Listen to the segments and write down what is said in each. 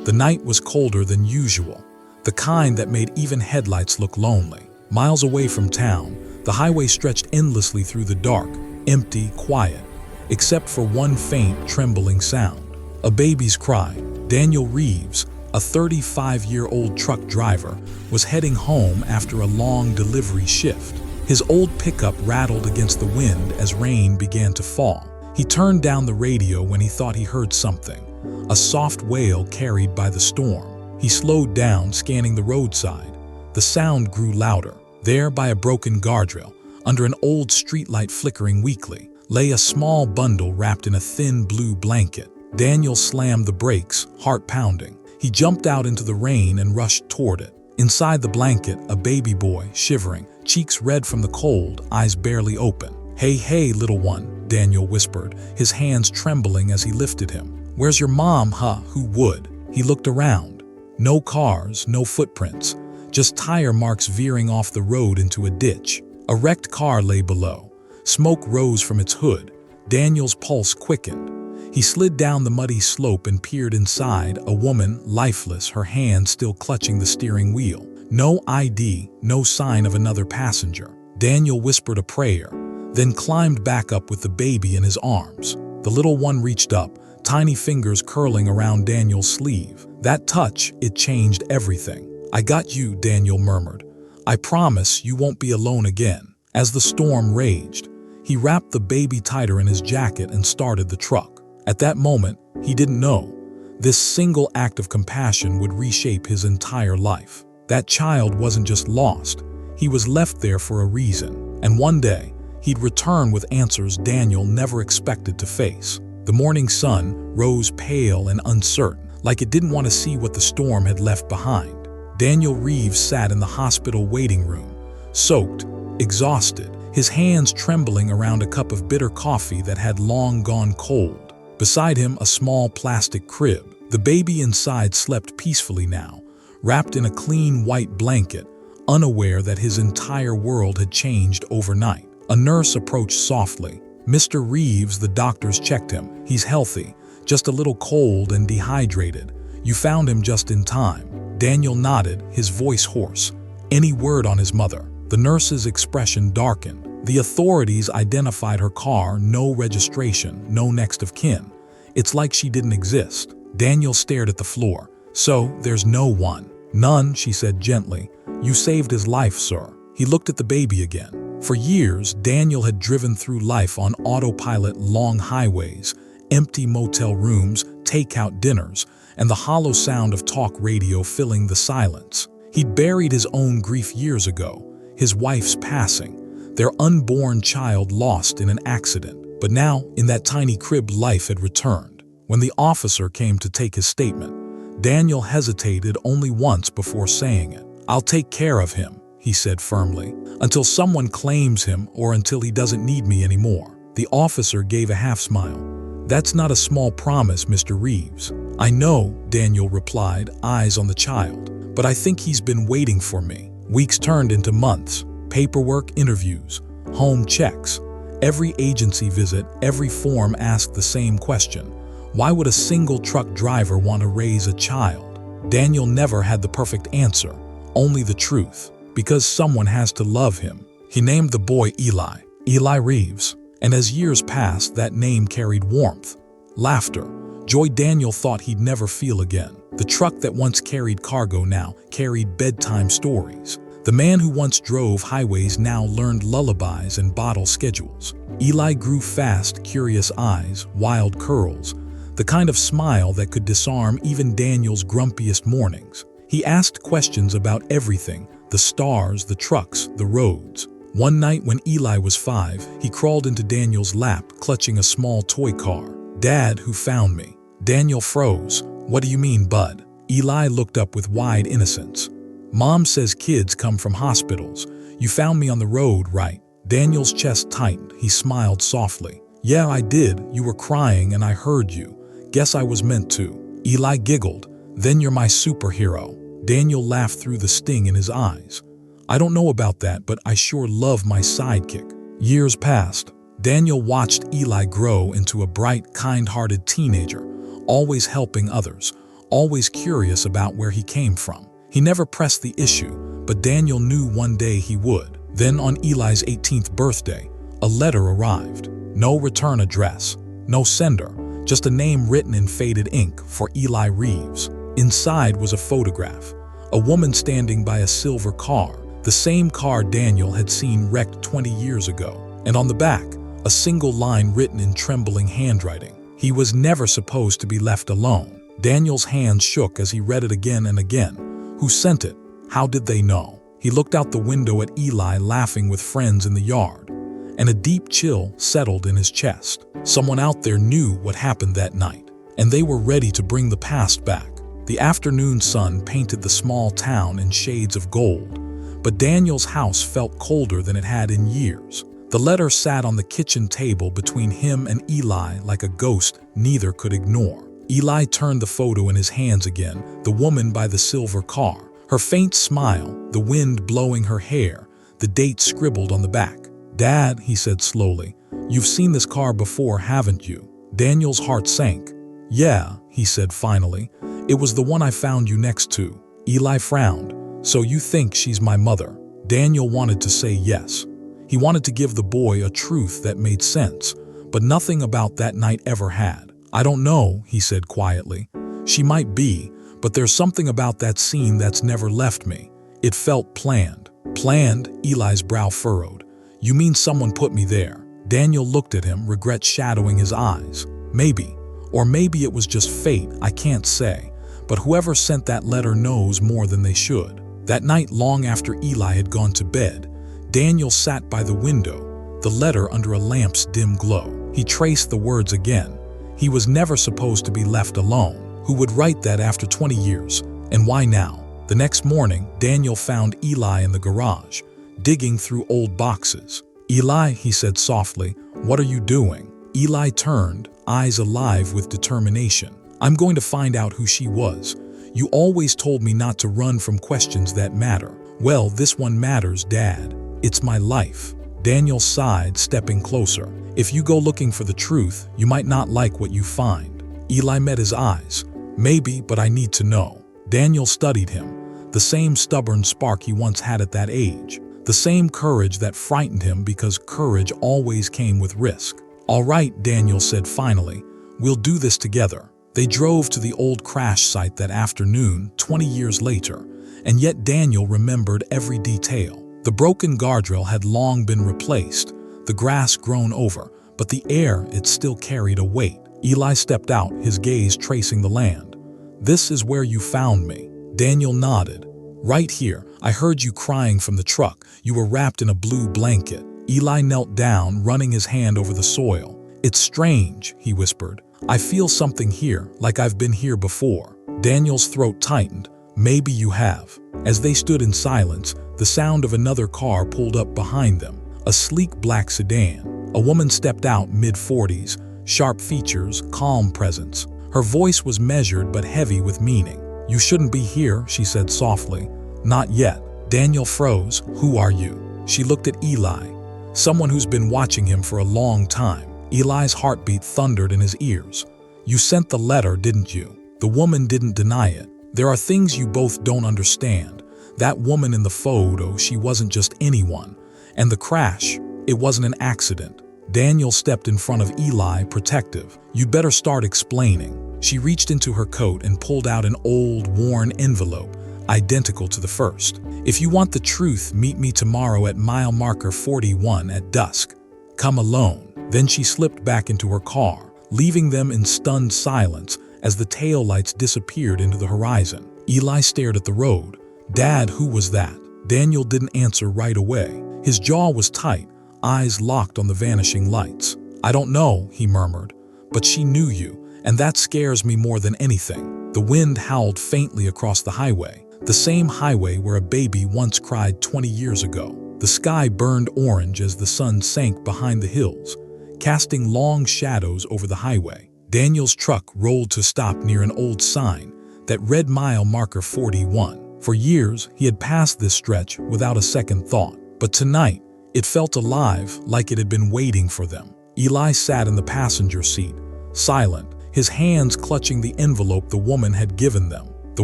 The night was colder than usual, the kind that made even headlights look lonely. Miles away from town, the highway stretched endlessly through the dark, empty, quiet, except for one faint, trembling sound. A baby's cry. Daniel Reeves, a 35-year-old truck driver, was heading home after a long delivery shift. His old pickup rattled against the wind as rain began to fall. He turned down the radio when he thought he heard something, a soft wail carried by the storm. He slowed down, scanning the roadside. The sound grew louder. There, by a broken guardrail, under an old streetlight flickering weakly, lay a small bundle wrapped in a thin blue blanket. Daniel slammed the brakes, heart pounding. He jumped out into the rain and rushed toward it. Inside the blanket, a baby boy, shivering, cheeks red from the cold, eyes barely open. "Hey, hey, little one," Daniel whispered, his hands trembling as he lifted him. "Where's your mom, huh? Who would?" He looked around. No cars, no footprints, just tire marks veering off the road into a ditch. A wrecked car lay below. Smoke rose from its hood. Daniel's pulse quickened. He slid down the muddy slope and peered inside, a woman, lifeless, her hand still clutching the steering wheel. No ID, no sign of another passenger. Daniel whispered a prayer, then climbed back up with the baby in his arms. The little one reached up, tiny fingers curling around Daniel's sleeve. That touch, it changed everything. "I got you," Daniel murmured. "I promise you won't be alone again." As the storm raged, he wrapped the baby tighter in his jacket and started the truck. At that moment, he didn't know. This single act of compassion would reshape his entire life. That child wasn't just lost. He was left there for a reason. And one day, he'd return with answers Daniel never expected to face. The morning sun rose pale and uncertain, like it didn't want to see what the storm had left behind. Daniel Reeves sat in the hospital waiting room, soaked, exhausted, his hands trembling around a cup of bitter coffee that had long gone cold. Beside him, a small plastic crib. The baby inside slept peacefully now, wrapped in a clean white blanket, unaware that his entire world had changed overnight. A nurse approached softly. "Mr. Reeves," the doctors checked him. "He's healthy, just a little cold and dehydrated. You found him just in time." Daniel nodded, his voice hoarse. Any word on his mother? The nurse's expression darkened. The authorities identified her car, no registration, no next of kin. It's like she didn't exist. Daniel stared at the floor. "So, there's no one?" "None," she said gently. "You saved his life, sir." He looked at the baby again. For years, Daniel had driven through life on autopilot, long highways, empty motel rooms, takeout dinners, and the hollow sound of talk radio filling the silence. He'd buried his own grief years ago, his wife's passing, their unborn child lost in an accident. But now, in that tiny crib, life had returned. When the officer came to take his statement, Daniel hesitated only once before saying it. "I'll take care of him," he said firmly, "until someone claims him or until he doesn't need me anymore." The officer gave a half smile. "That's not a small promise, Mr. Reeves." "I know," Daniel replied, eyes on the child, "but I think he's been waiting for me." Weeks turned into months. Paperwork, interviews, home checks. Every agency visit, every form asked the same question. Why would a single truck driver want to raise a child? Daniel never had the perfect answer, only the truth. Because someone has to love him. He named the boy Eli Reeves. And as years passed, that name carried warmth, laughter, joy Daniel thought he'd never feel again. The truck that once carried cargo now carried bedtime stories. The man who once drove highways now learned lullabies and bottle schedules. Eli grew fast, curious eyes, wild curls, the kind of smile that could disarm even Daniel's grumpiest mornings. He asked questions about everything, the stars, the trucks, the roads. One night when Eli was 5, he crawled into Daniel's lap, clutching a small toy car. "Dad, who found me?" Daniel froze. "What do you mean, bud?" Eli looked up with wide innocence. "Mom says kids come from hospitals. You found me on the road, right?" Daniel's chest tightened. He smiled softly. "Yeah, I did. You were crying and I heard you. Guess I was meant to." Eli giggled. "Then you're my superhero." Daniel laughed through the sting in his eyes. "I don't know about that, but I sure love my sidekick." Years passed. Daniel watched Eli grow into a bright, kind-hearted teenager, always helping others, always curious about where he came from. He never pressed the issue, but Daniel knew one day he would. Then on Eli's 18th birthday, a letter arrived. No return address, no sender, just a name written in faded ink for Eli Reeves. Inside was a photograph, a woman standing by a silver car, the same car Daniel had seen wrecked 20 years ago. And on the back, a single line written in trembling handwriting. He was never supposed to be left alone. Daniel's hands shook as he read it again and again. Who sent it? How did they know? He looked out the window at Eli laughing with friends in the yard, and a deep chill settled in his chest. Someone out there knew what happened that night, and they were ready to bring the past back. The afternoon sun painted the small town in shades of gold, but Daniel's house felt colder than it had in years. The letter sat on the kitchen table between him and Eli like a ghost neither could ignore. Eli turned the photo in his hands again, the woman by the silver car. Her faint smile, the wind blowing her hair, the date scribbled on the back. "Dad," he said slowly, "you've seen this car before, haven't you?" Daniel's heart sank. "Yeah," he said finally, "it was the one I found you next to." Eli frowned. "So you think she's my mother?" Daniel wanted to say yes. He wanted to give the boy a truth that made sense, but nothing about that night ever had. "I don't know," he said quietly. "She might be, but there's something about that scene that's never left me. It felt planned." "Planned?" Eli's brow furrowed. "You mean someone put me there?" Daniel looked at him, regret shadowing his eyes. "Maybe. Or maybe it was just fate, I can't say. But whoever sent that letter knows more than they should." That night, long after Eli had gone to bed, Daniel sat by the window, the letter under a lamp's dim glow. He traced the words again. He was never supposed to be left alone. Who would write that after 20 years? And why now? The next morning, Daniel found Eli in the garage, digging through old boxes. "Eli," he said softly, "what are you doing?" Eli turned, eyes alive with determination. "I'm going to find out who she was. You always told me not to run from questions that matter. Well, this one matters, Dad. It's my life." Daniel sighed, stepping closer. "If you go looking for the truth, you might not like what you find." Eli met his eyes. "Maybe, but I need to know." Daniel studied him, the same stubborn spark he once had at that age, the same courage that frightened him because courage always came with risk. "All right," Daniel said finally, "we'll do this together." They drove to the old crash site that afternoon, 20 years later, and yet Daniel remembered every detail. The broken guardrail had long been replaced, the grass grown over, but the air, it still carried a weight. Eli stepped out, his gaze tracing the land. "This is where you found me." Daniel nodded. "Right here. I heard you crying from the truck. You were wrapped in a blue blanket." Eli knelt down, running his hand over the soil. "It's strange," he whispered. "I feel something here, like I've been here before." Daniel's throat tightened. "Maybe you have." As they stood in silence, the sound of another car pulled up behind them, a sleek black sedan. A woman stepped out, mid-40s, sharp features, calm presence. Her voice was measured but heavy with meaning. "You shouldn't be here," she said softly. "Not yet." Daniel froze. "Who are you?" She looked at Eli, someone who's been watching him for a long time. Eli's heartbeat thundered in his ears. "You sent the letter, didn't you?" The woman didn't deny it. "There are things you both don't understand. That woman in the photo, she wasn't just anyone. And the crash, it wasn't an accident." Daniel stepped in front of Eli, protective. "You'd better start explaining." She reached into her coat and pulled out an old, worn envelope, identical to the first. "If you want the truth, meet me tomorrow at mile marker 41 at dusk. Come alone." Then she slipped back into her car, leaving them in stunned silence as the taillights disappeared into the horizon. Eli stared at the road. "Dad, who was that?" Daniel didn't answer right away. His jaw was tight, eyes locked on the vanishing lights. "I don't know," he murmured, "but she knew you, and that scares me more than anything." The wind howled faintly across the highway, the same highway where a baby once cried 20 years ago. The sky burned orange as the sun sank behind the hills, casting long shadows over the highway. Daniel's truck rolled to stop near an old sign that read mile marker 41. For years, he had passed this stretch without a second thought. But tonight, it felt alive, like it had been waiting for them. Eli sat in the passenger seat, silent, his hands clutching the envelope the woman had given them. The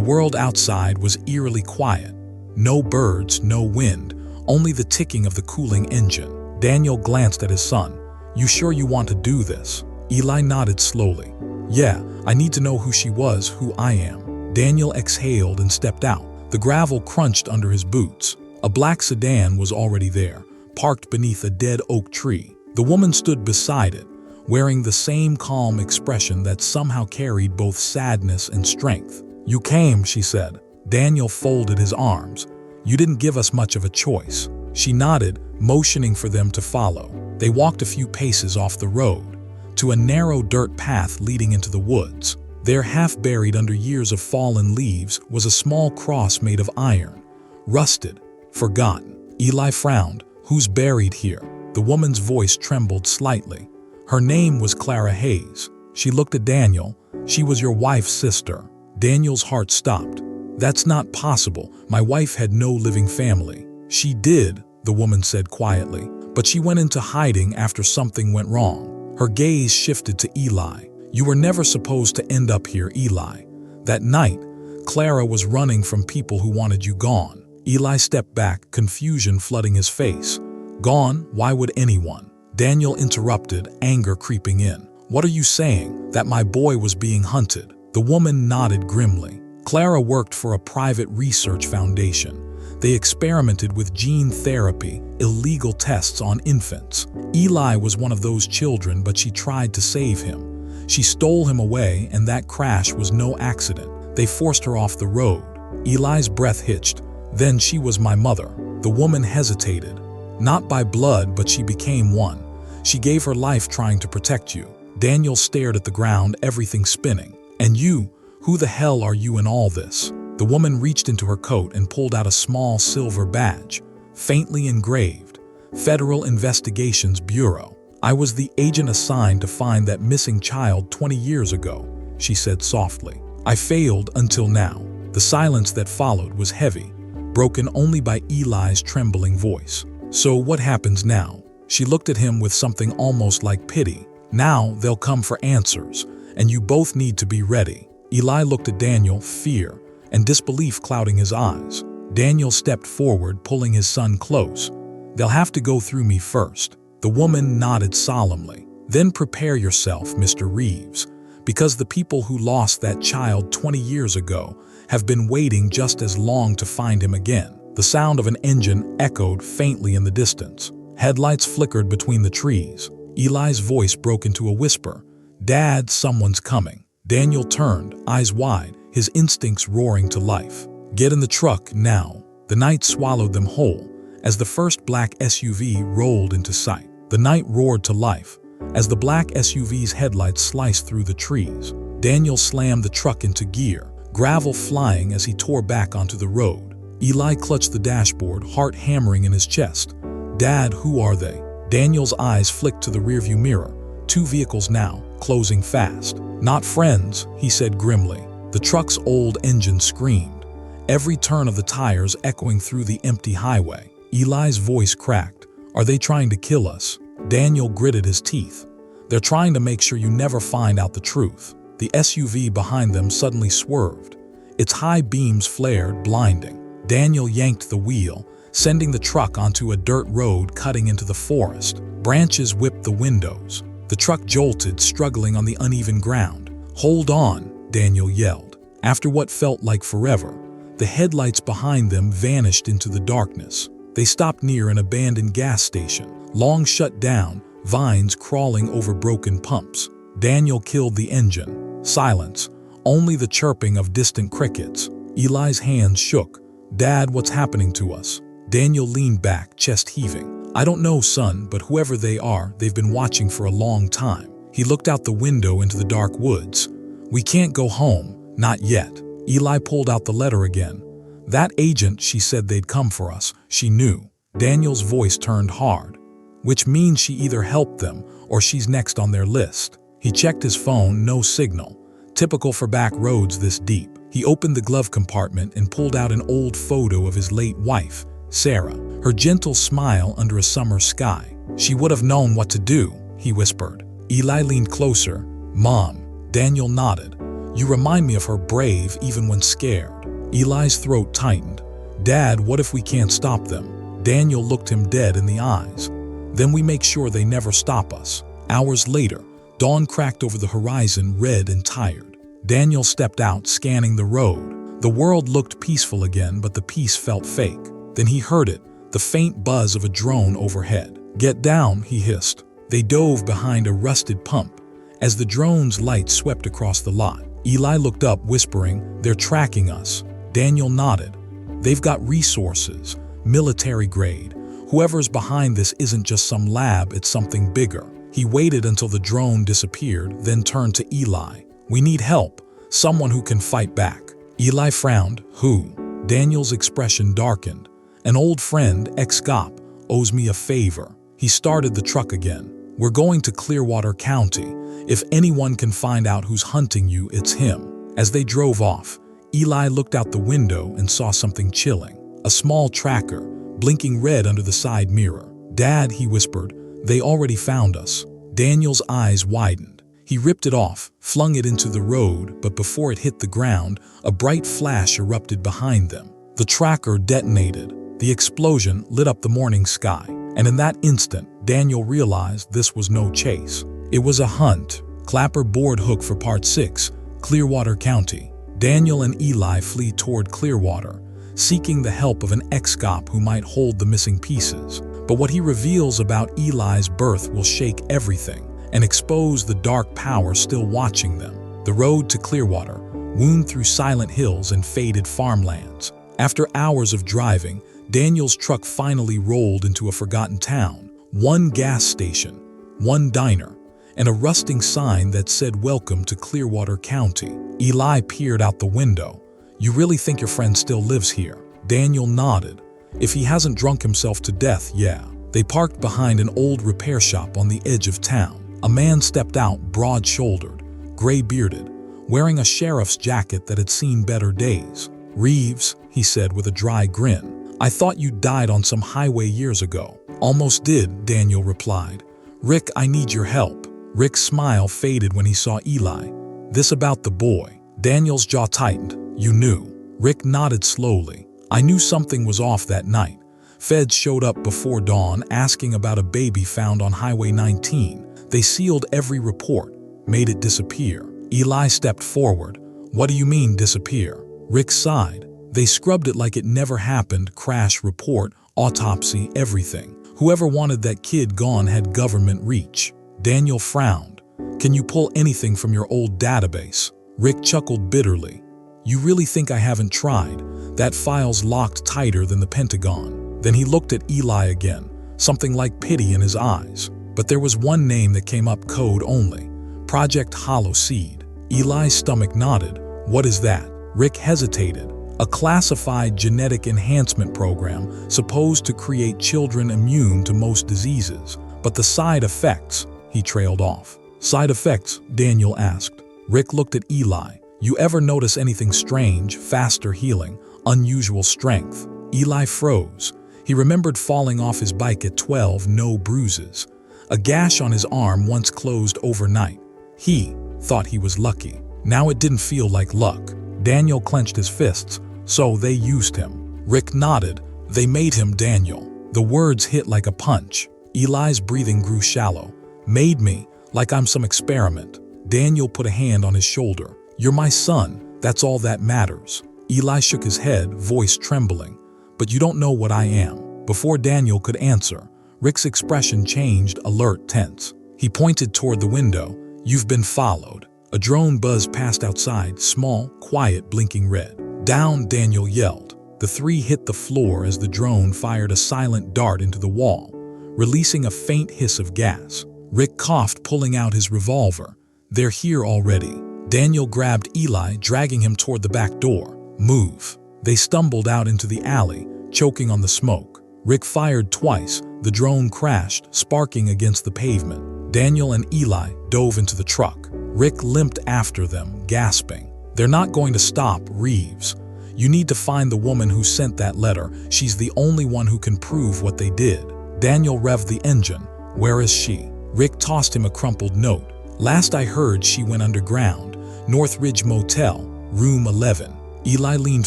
world outside was eerily quiet. No birds, no wind, only the ticking of the cooling engine. Daniel glanced at his son. "You sure you want to do this?" Eli nodded slowly. "Yeah, I need to know who she was, who I am." Daniel exhaled and stepped out. The gravel crunched under his boots. A black sedan was already there, parked beneath a dead oak tree. The woman stood beside it, wearing the same calm expression that somehow carried both sadness and strength. "You came," she said. Daniel folded his arms. "You didn't give us much of a choice." She nodded, motioning for them to follow. They walked a few paces off the road, to a narrow dirt path leading into the woods. There, half buried under years of fallen leaves, was a small cross made of iron, rusted, forgotten. Eli frowned. "Who's buried here?" The woman's voice trembled slightly. Her name was Clara Hayes. She looked at Daniel. "She was your wife's sister." Daniel's heart stopped. "That's not possible. My wife had no living family." "She did," the woman said quietly, "but she went into hiding after something went wrong." Her gaze shifted to Eli. "You were never supposed to end up here, Eli. That night, Clara was running from people who wanted you gone." Eli stepped back, confusion flooding his face. "Gone? Why would anyone?" Daniel interrupted, anger creeping in. "What are you saying? That my boy was being hunted?" The woman nodded grimly. "Clara worked for a private research foundation. They experimented with gene therapy, illegal tests on infants. Eli was one of those children, but she tried to save him. She stole him away, and that crash was no accident. They forced her off the road." Eli's breath hitched. "Then she was my mother." The woman hesitated. "Not by blood, but she became one. She gave her life trying to protect you." Daniel stared at the ground, everything spinning. "And you? Who the hell are you in all this?" The woman reached into her coat and pulled out a small silver badge, faintly engraved, Federal Investigations Bureau. "I was the agent assigned to find that missing child 20 years ago," she said softly. "I failed until now." The silence that followed was heavy, broken only by Eli's trembling voice. "So what happens now?" She looked at him with something almost like pity. "Now they'll come for answers, and you both need to be ready." Eli looked at Daniel, fear and disbelief clouding his eyes. Daniel stepped forward, pulling his son close. "They'll have to go through me first." The woman nodded solemnly. "Then prepare yourself, Mr. Reeves, because the people who lost that child 20 years ago have been waiting just as long to find him again." The sound of an engine echoed faintly in the distance. Headlights flickered between the trees. Eli's voice broke into a whisper. "Dad, someone's coming." Daniel turned, eyes wide, his instincts roaring to life. "Get in the truck now." The night swallowed them whole as the first black SUV rolled into sight. The night roared to life as the black SUV's headlights sliced through the trees. Daniel slammed the truck into gear, gravel flying as he tore back onto the road. Eli clutched the dashboard, heart hammering in his chest. "Dad, who are they?" Daniel's eyes flicked to the rearview mirror. Two vehicles now, closing fast. "Not friends," he said grimly. The truck's old engine screamed, every turn of the tires echoing through the empty highway. Eli's voice cracked. "Are they trying to kill us?" Daniel gritted his teeth. "They're trying to make sure you never find out the truth." The SUV behind them suddenly swerved. Its high beams flared, blinding. Daniel yanked the wheel, sending the truck onto a dirt road cutting into the forest. Branches whipped the windows. The truck jolted, struggling on the uneven ground. "Hold on," Daniel yelled. After what felt like forever, the headlights behind them vanished into the darkness. They stopped near an abandoned gas station, long shut down, vines crawling over broken pumps. Daniel killed the engine. Silence, only the chirping of distant crickets. Eli's hands shook. "Dad, what's happening to us?" Daniel leaned back, chest heaving. "I don't know, son, but whoever they are, they've been watching for a long time." He looked out the window into the dark woods. "We can't go home, not yet." Eli pulled out the letter again. "That agent, she said they'd come for us. She knew." Daniel's voice turned hard. "Which means she either helped them or she's next on their list." He checked his phone, no signal. Typical for back roads this deep. He opened the glove compartment and pulled out an old photo of his late wife, Sarah, her gentle smile under a summer sky. "She would have known what to do," he whispered. Eli leaned closer. "Mom." Daniel nodded. You remind me of her, brave even when scared. Eli's throat tightened. Dad, what if we can't stop them? Daniel looked him dead in the eyes. Then we make sure they never stop us. Hours later, dawn cracked over the horizon, red and tired. Daniel stepped out, scanning the road. The world looked peaceful again, but the peace felt fake. Then he heard it, the faint buzz of a drone overhead. Get down, he hissed. They dove behind a rusted pump. As the drone's light swept across the lot, Eli looked up, whispering, "They're tracking us." Daniel nodded. They've got resources, military grade. Whoever's behind this isn't just some lab, it's something bigger. He waited until the drone disappeared, then turned to Eli. We need help, someone who can fight back. Eli frowned. Who? Daniel's expression darkened. An old friend, ex-cop, owes me a favor. He started the truck again. We're going to Clearwater County. If anyone can find out who's hunting you, it's him. As they drove off, Eli looked out the window and saw something chilling. A small tracker, blinking red under the side mirror. Dad, he whispered, they already found us. Daniel's eyes widened. He ripped it off, flung it into the road, but before it hit the ground, a bright flash erupted behind them. The tracker detonated. The explosion lit up the morning sky, and in that instant, Daniel realized this was no chase. It was a hunt. Clapper board hook for Part 6, Clearwater County. Daniel and Eli flee toward Clearwater, seeking the help of an ex-cop who might hold the missing pieces. But what he reveals about Eli's birth will shake everything and expose the dark power still watching them. The road to Clearwater wound through silent hills and faded farmlands. After hours of driving, Daniel's truck finally rolled into a forgotten town. One gas station, one diner, and a rusting sign that said, "Welcome to Clearwater County." Eli peered out the window. You really think your friend still lives here? Daniel nodded. If he hasn't drunk himself to death, yeah. They parked behind an old repair shop on the edge of town. A man stepped out, broad-shouldered, gray-bearded, wearing a sheriff's jacket that had seen better days. Reeves, he said with a dry grin, I thought you died on some highway years ago. Almost did, Daniel replied. Rick, I need your help. Rick's smile faded when he saw Eli. This about the boy. Daniel's jaw tightened. You knew. Rick nodded slowly. I knew something was off that night. Feds showed up before dawn asking about a baby found on Highway 19. They sealed every report, made it disappear. Eli stepped forward. What do you mean disappear? Rick sighed. They scrubbed it like it never happened. Crash report, autopsy, everything. Whoever wanted that kid gone had government reach. Daniel frowned. Can you pull anything from your old database? Rick chuckled bitterly. You really think I haven't tried? That file's locked tighter than the Pentagon. Then he looked at Eli again, something like pity in his eyes. But there was one name that came up, code only. Project Hollow Seed. Eli's stomach nodded. What is that? Rick hesitated. A classified genetic enhancement program supposed to create children immune to most diseases. But the side effects, he trailed off. Side effects? Daniel asked. Rick looked at Eli. You ever notice anything strange, faster healing, unusual strength? Eli froze. He remembered falling off his bike at 12, no bruises. A gash on his arm once closed overnight. He thought he was lucky. Now it didn't feel like luck. Daniel clenched his fists. So they used him. Rick nodded. They made him Daniel. The words hit like a punch. Eli's breathing grew shallow. Made me, like I'm some experiment. Daniel put a hand on his shoulder. You're my son. That's all that matters. Eli shook his head, voice trembling. But you don't know what I am. Before Daniel could answer, Rick's expression changed, alert, tense. He pointed toward the window. You've been followed. A drone buzzed past outside, small, quiet, blinking red. Down, Daniel yelled. The three hit the floor as the drone fired a silent dart into the wall, releasing a faint hiss of gas. Rick coughed, pulling out his revolver. They're here already. Daniel grabbed Eli, dragging him toward the back door. Move. They stumbled out into the alley, choking on the smoke. Rick fired twice. The drone crashed, sparking against the pavement. Daniel and Eli dove into the truck. Rick limped after them, gasping. They're not going to stop, Reeves. You need to find the woman who sent that letter. She's the only one who can prove what they did. Daniel revved the engine. Where is she? Rick tossed him a crumpled note. Last I heard, she went underground. North Ridge Motel, room 11. Eli leaned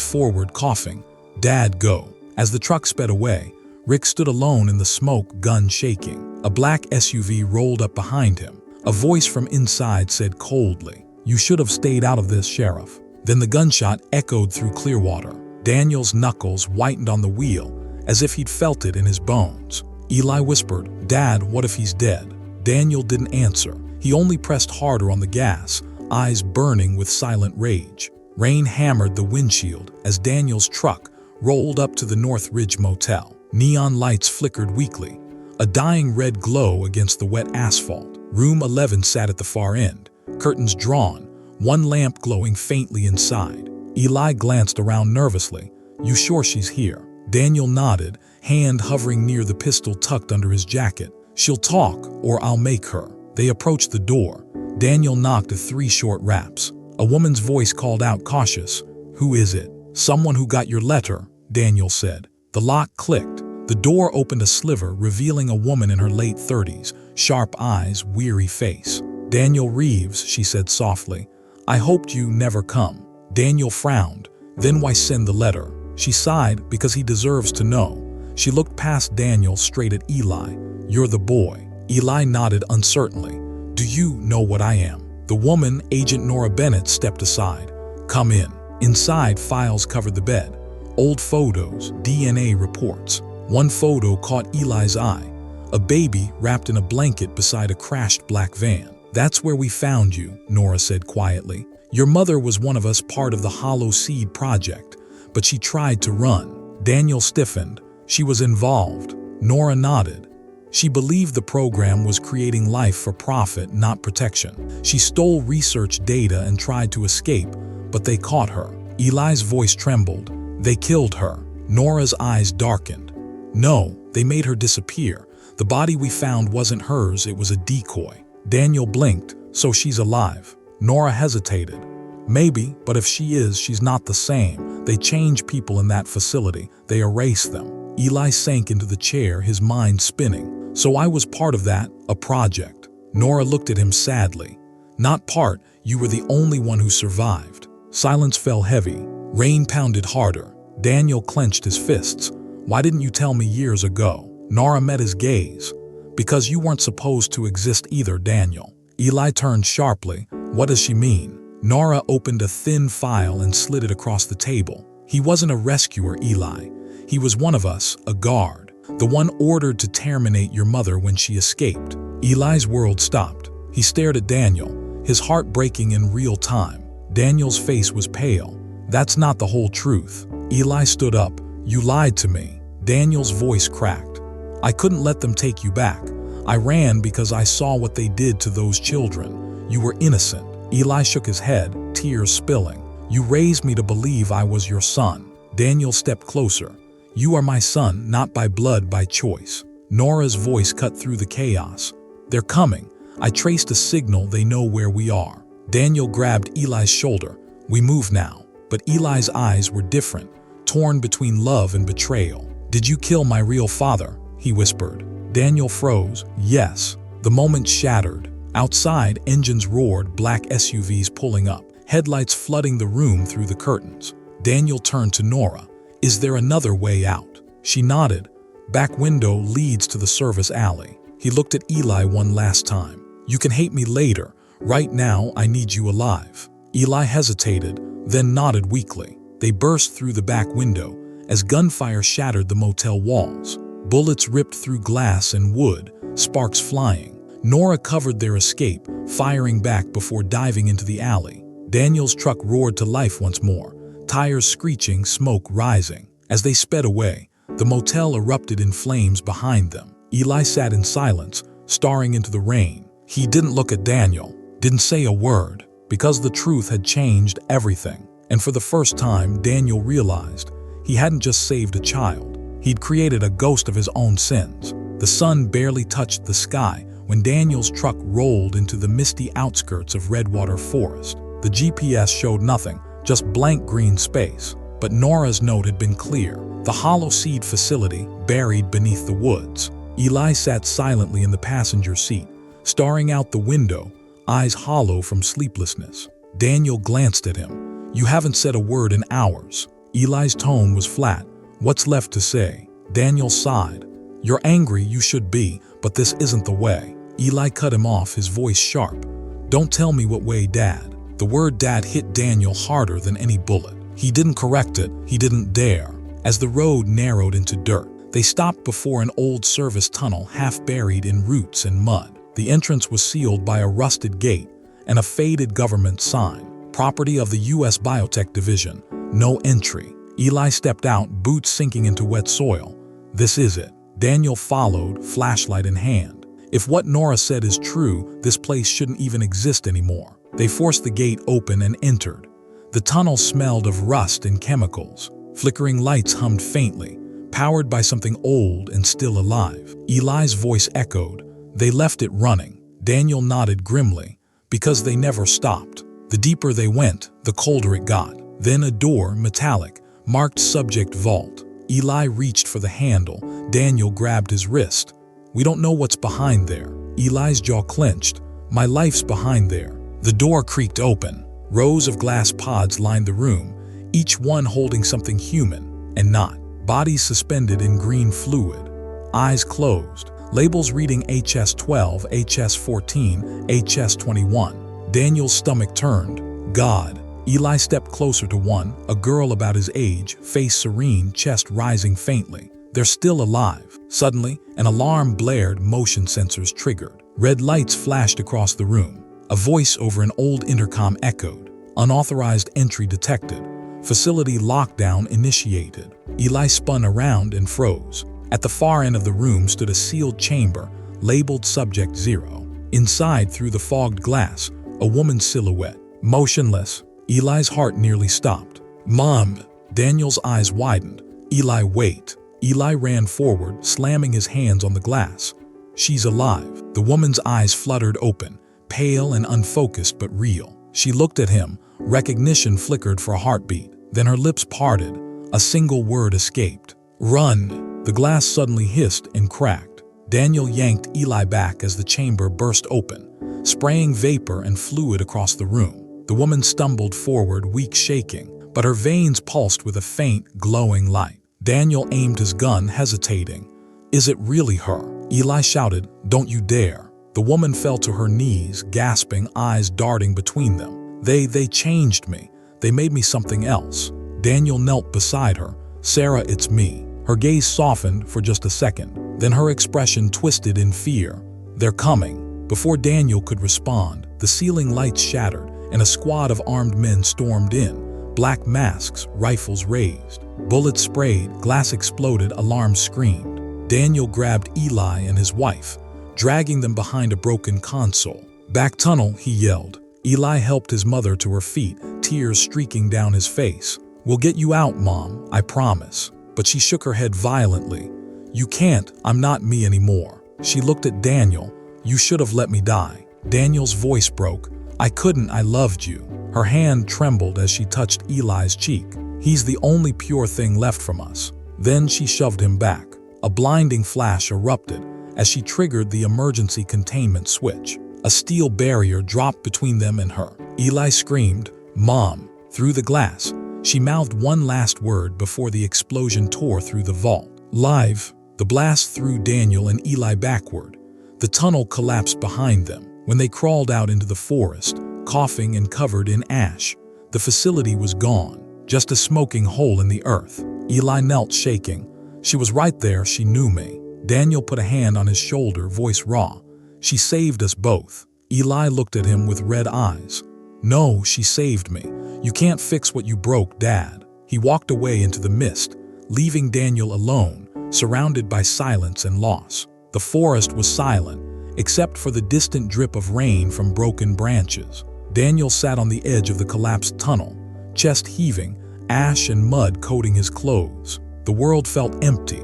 forward, coughing. Dad, go. As the truck sped away, Rick stood alone in the smoke, gun shaking. A black SUV rolled up behind him. A voice from inside said coldly, "You should have stayed out of this, Sheriff." Then the gunshot echoed through Clearwater. Daniel's knuckles whitened on the wheel, as if he'd felt it in his bones. Eli whispered, "Dad, what if he's dead?" Daniel didn't answer. He only pressed harder on the gas, eyes burning with silent rage. Rain hammered the windshield as Daniel's truck rolled up to the North Ridge Motel. Neon lights flickered weakly, a dying red glow against the wet asphalt. Room 11 sat at the far end, curtains drawn, one lamp glowing faintly inside. Eli glanced around nervously. "You sure she's here?" Daniel nodded, hand hovering near the pistol tucked under his jacket. "She'll talk, or I'll make her." They approached the door. Daniel knocked 3 short raps. A woman's voice called out, cautious. "Who is it?" "Someone who got your letter," Daniel said. The lock clicked. The door opened a sliver, revealing a woman in her late 30s, sharp eyes, weary face. "Daniel Reeves," she said softly. "I hoped you never come." Daniel frowned. "Then why send the letter?" She sighed, "Because he deserves to know." She looked past Daniel straight at Eli. "You're the boy." Eli nodded uncertainly. "Do you know what I am?" The woman, Agent Nora Bennett, stepped aside. "Come in." Inside, files covered the bed. Old photos, DNA reports. One photo caught Eli's eye. A baby wrapped in a blanket beside a crashed black van. "That's where we found you," Nora said quietly. "Your mother was one of us, part of the Hollow Seed Project, but she tried to run." Daniel stiffened. "She was involved." Nora nodded. "She believed the program was creating life for profit, not protection. She stole research data and tried to escape, but they caught her." Eli's voice trembled. "They killed her." Nora's eyes darkened. "No, they made her disappear. The body we found wasn't hers, it was a decoy." Daniel blinked. "So she's alive?" Nora hesitated. "Maybe, but if she is, she's not the same. They change people in that facility. They erase them." Eli sank into the chair, his mind spinning. "So I was part of that, a project." Nora looked at him sadly. "Not part, you were the only one who survived." Silence fell heavy. Rain pounded harder. Daniel clenched his fists. "Why didn't you tell me years ago?" Nora met his gaze. "Because you weren't supposed to exist either, Daniel." Eli turned sharply. "What does she mean?" Nora opened a thin file and slid it across the table. "He wasn't a rescuer, Eli. He was one of us, a guard. The one ordered to terminate your mother when she escaped." Eli's world stopped. He stared at Daniel, his heart breaking in real time. Daniel's face was pale. "That's not the whole truth." Eli stood up. "You lied to me." Daniel's voice cracked. "I couldn't let them take you back. I ran because I saw what they did to those children. You were innocent." Eli shook his head, tears spilling. "You raised me to believe I was your son." Daniel stepped closer. "You are my son, not by blood, by choice." Nora's voice cut through the chaos. "They're coming. I traced a signal, they know where we are." Daniel grabbed Eli's shoulder. "We move now." But Eli's eyes were different, torn between love and betrayal. "Did you kill my real father?" he whispered. Daniel froze. "Yes." The moment shattered. Outside, engines roared, black SUVs pulling up, headlights flooding the room through the curtains. Daniel turned to Nora. "Is there another way out?" She nodded. "Back window leads to the service alley." He looked at Eli one last time. "You can hate me later. Right now, I need you alive." Eli hesitated, then nodded weakly. They burst through the back window as gunfire shattered the motel walls. Bullets ripped through glass and wood, sparks flying. Nora covered their escape, firing back before diving into the alley. Daniel's truck roared to life once more, tires screeching, smoke rising. As they sped away, the motel erupted in flames behind them. Eli sat in silence, staring into the rain. He didn't look at Daniel, didn't say a word, because the truth had changed everything. And for the first time, Daniel realized he hadn't just saved a child. He'd created a ghost of his own sins. The sun barely touched the sky when Daniel's truck rolled into the misty outskirts of Redwater Forest. The GPS showed nothing, just blank green space. But Nora's note had been clear. The Hollow Seed facility buried beneath the woods. Eli sat silently in the passenger seat, staring out the window, eyes hollow from sleeplessness. Daniel glanced at him. "You haven't said a word in hours." Eli's tone was flat. "What's left to say?" Daniel sighed. "You're angry, you should be, but this isn't the way." Eli cut him off, his voice sharp. "Don't tell me what way, Dad." The word Dad hit Daniel harder than any bullet. He didn't correct it, he didn't dare. As the road narrowed into dirt, they stopped before an old service tunnel half buried in roots and mud. The entrance was sealed by a rusted gate and a faded government sign. "Property of the U.S. Biotech Division. No entry." Eli stepped out, boots sinking into wet soil. "This is it." Daniel followed, flashlight in hand. If what Nora said is true, this place shouldn't even exist anymore. They forced the gate open and entered. The tunnel smelled of rust and chemicals. Flickering lights hummed faintly, powered by something old and still alive. Eli's voice echoed. "They left it running." Daniel nodded grimly. "Because they never stopped." The deeper they went, the colder it got. Then a door, metallic, marked Subject Vault. Eli reached for the handle. Daniel grabbed his wrist. "We don't know what's behind there." Eli's jaw clenched. "My life's behind there." The door creaked open. Rows of glass pods lined the room, each one holding something human and not. Bodies suspended in green fluid. Eyes closed. Labels reading HS-12, HS-14, HS-21. Daniel's stomach turned. "God." Eli stepped closer to one, a girl about his age, face serene, chest rising faintly. "They're still alive." Suddenly, an alarm blared, motion sensors triggered. Red lights flashed across the room. A voice over an old intercom echoed. "Unauthorized entry detected. Facility lockdown initiated." Eli spun around and froze. At the far end of the room stood a sealed chamber, labeled Subject 0. Inside, through the fogged glass, a woman's silhouette, motionless. Eli's heart nearly stopped. "Mom!" Daniel's eyes widened. "Eli, wait." Eli ran forward, slamming his hands on the glass. "She's alive." The woman's eyes fluttered open, pale and unfocused but real. She looked at him. Recognition flickered for a heartbeat. Then her lips parted. A single word escaped. "Run!" The glass suddenly hissed and cracked. Daniel yanked Eli back as the chamber burst open, spraying vapor and fluid across the room. The woman stumbled forward, weak shaking, but her veins pulsed with a faint, glowing light. Daniel aimed his gun, hesitating. "Is it really her?" Eli shouted, "Don't you dare." The woman fell to her knees, gasping, eyes darting between them. They changed me. They made me something else." Daniel knelt beside her. "Sarah, it's me." Her gaze softened for just a second. Then her expression twisted in fear. "They're coming." Before Daniel could respond, the ceiling lights shattered, and a squad of armed men stormed in. Black masks, rifles raised. Bullets sprayed, glass exploded, alarms screamed. Daniel grabbed Eli and his wife, dragging them behind a broken console. "Back tunnel," he yelled. Eli helped his mother to her feet, tears streaking down his face. "We'll get you out, Mom, I promise." But she shook her head violently. "You can't, I'm not me anymore." She looked at Daniel. "You should have let me die." Daniel's voice broke. "I couldn't, I loved you." Her hand trembled as she touched Eli's cheek. "He's the only pure thing left from us." Then she shoved him back. A blinding flash erupted as she triggered the emergency containment switch. A steel barrier dropped between them and her. Eli screamed, "Mom!" Through the glass. She mouthed one last word before the explosion tore through the vault. "Live!" The blast threw Daniel and Eli backward. The tunnel collapsed behind them. When they crawled out into the forest, coughing and covered in ash, the facility was gone, just a smoking hole in the earth. Eli knelt, shaking. "She was right there, she knew me." Daniel put a hand on his shoulder, voice raw. "She saved us both." Eli looked at him with red eyes. "No, she saved me. You can't fix what you broke, Dad." He walked away into the mist, leaving Daniel alone, surrounded by silence and loss. The forest was silent, except for the distant drip of rain from broken branches. Daniel sat on the edge of the collapsed tunnel, chest heaving, ash and mud coating his clothes. The world felt empty,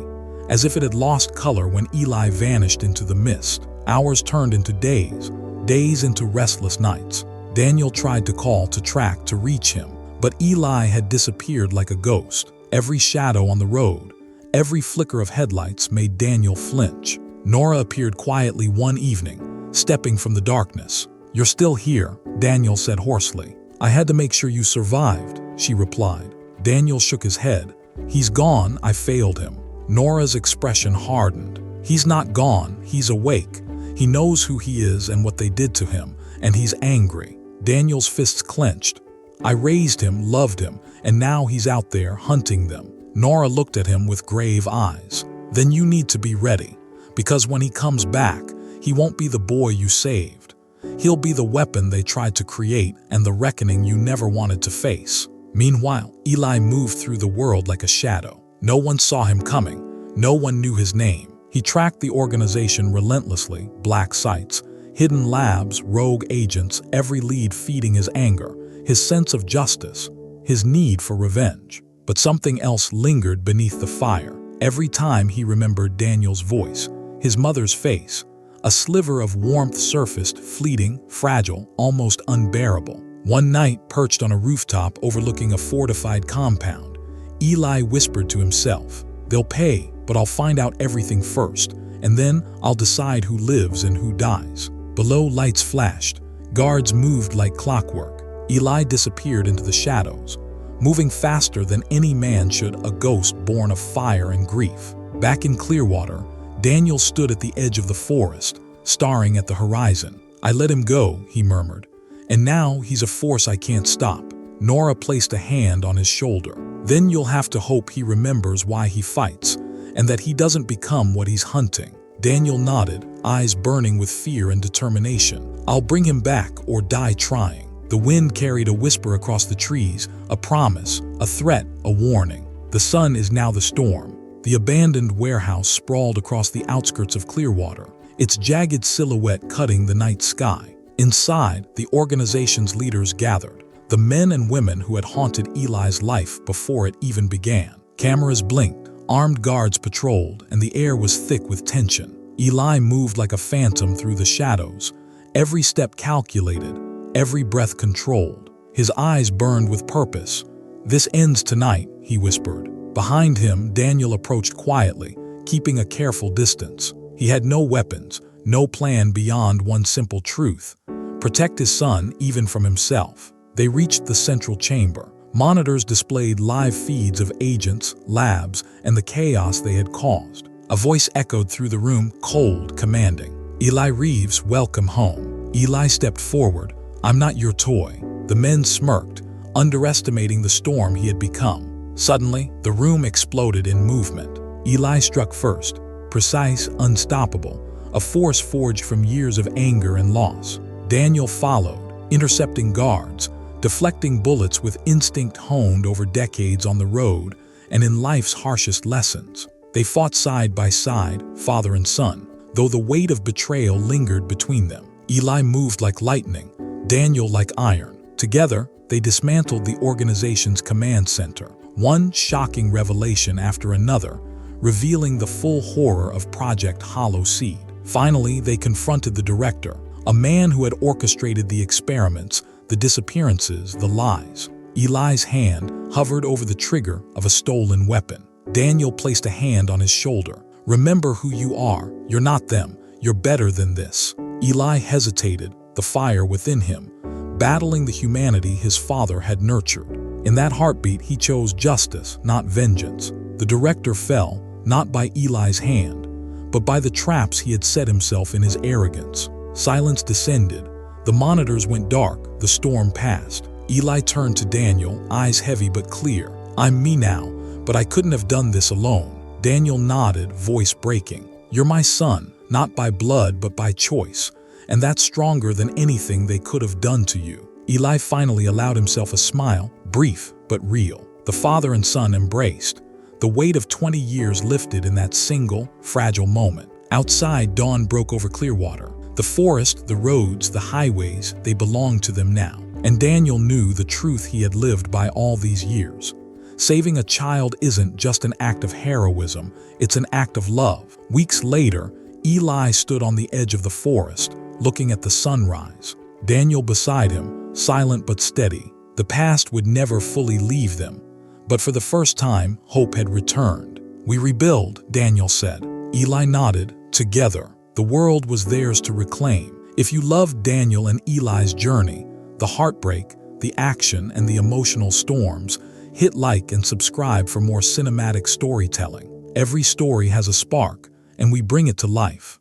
as if it had lost color when Eli vanished into the mist. Hours turned into days, days into restless nights. Daniel tried to call, to track, to reach him, but Eli had disappeared like a ghost. Every shadow on the road, every flicker of headlights made Daniel flinch. Nora appeared quietly one evening, stepping from the darkness. "You're still here," Daniel said hoarsely. "I had to make sure you survived," she replied. Daniel shook his head. "He's gone, I failed him." Nora's expression hardened. "He's not gone, he's awake. He knows who he is and what they did to him, and he's angry." Daniel's fists clenched. "I raised him, loved him, and now he's out there hunting them." Nora looked at him with grave eyes. "Then you need to be ready, because when he comes back, he won't be the boy you saved. He'll be the weapon they tried to create and the reckoning you never wanted to face." Meanwhile, Eli moved through the world like a shadow. No one saw him coming. No one knew his name. He tracked the organization relentlessly, black sites, hidden labs, rogue agents, every lead feeding his anger, his sense of justice, his need for revenge. But something else lingered beneath the fire. Every time he remembered Daniel's voice, his mother's face, a sliver of warmth surfaced, fleeting, fragile, almost unbearable. One night, perched on a rooftop overlooking a fortified compound, Eli whispered to himself, "They'll pay, but I'll find out everything first, and then I'll decide who lives and who dies." Below, lights flashed. Guards moved like clockwork. Eli disappeared into the shadows, moving faster than any man should, a ghost born of fire and grief. Back in Clearwater, Daniel stood at the edge of the forest, staring at the horizon. "I let him go," he murmured, "and now he's a force I can't stop." Nora placed a hand on his shoulder. "Then you'll have to hope he remembers why he fights, and that he doesn't become what he's hunting." Daniel nodded, eyes burning with fear and determination. "I'll bring him back or die trying." The wind carried a whisper across the trees, a promise, a threat, a warning. The sun is now the storm. The abandoned warehouse sprawled across the outskirts of Clearwater, its jagged silhouette cutting the night sky. Inside, the organization's leaders gathered, the men and women who had haunted Eli's life before it even began. Cameras blinked, armed guards patrolled, and the air was thick with tension. Eli moved like a phantom through the shadows, every step calculated, every breath controlled. His eyes burned with purpose. "This ends tonight," he whispered. Behind him, Daniel approached quietly, keeping a careful distance. He had no weapons, no plan beyond one simple truth: protect his son even from himself. They reached the central chamber. Monitors displayed live feeds of agents, labs, and the chaos they had caused. A voice echoed through the room, cold, commanding. "Eli Reeves, welcome home." Eli stepped forward. "I'm not your toy." The men smirked, underestimating the storm he had become. Suddenly, the room exploded in movement. Eli struck first, precise, unstoppable, a force forged from years of anger and loss. Daniel followed, intercepting guards, deflecting bullets with instinct honed over decades on the road and in life's harshest lessons. They fought side by side, father and son, though the weight of betrayal lingered between them. Eli moved like lightning, Daniel like iron. Together, they dismantled the organization's command center, one shocking revelation after another, revealing the full horror of Project Hollow Seed. Finally, they confronted the director, a man who had orchestrated the experiments, the disappearances, the lies. Eli's hand hovered over the trigger of a stolen weapon. Daniel placed a hand on his shoulder. "Remember who you are. You're not them. You're better than this." Eli hesitated, the fire within him, battling the humanity his father had nurtured. In that heartbeat, he chose justice, not vengeance. The director fell, not by Eli's hand, but by the traps he had set himself in his arrogance. Silence descended. The monitors went dark, the storm passed. Eli turned to Daniel, eyes heavy but clear. "I'm me now, but I couldn't have done this alone." Daniel nodded, voice breaking. "You're my son, not by blood but by choice, and that's stronger than anything they could have done to you." Eli finally allowed himself a smile, brief but real. The father and son embraced. The weight of 20 years lifted in that single, fragile moment. Outside, dawn broke over Clearwater. The forest, the roads, the highways, they belonged to them now. And Daniel knew the truth he had lived by all these years. Saving a child isn't just an act of heroism, it's an act of love. Weeks later, Eli stood on the edge of the forest, looking at the sunrise. Daniel beside him, silent but steady. The past would never fully leave them, but for the first time, hope had returned. "We rebuild," Daniel said. Eli nodded. Together. The world was theirs to reclaim. If you love Daniel and Eli's journey, the heartbreak, the action, and the emotional storms, hit like and subscribe for more cinematic storytelling. Every story has a spark, and we bring it to life.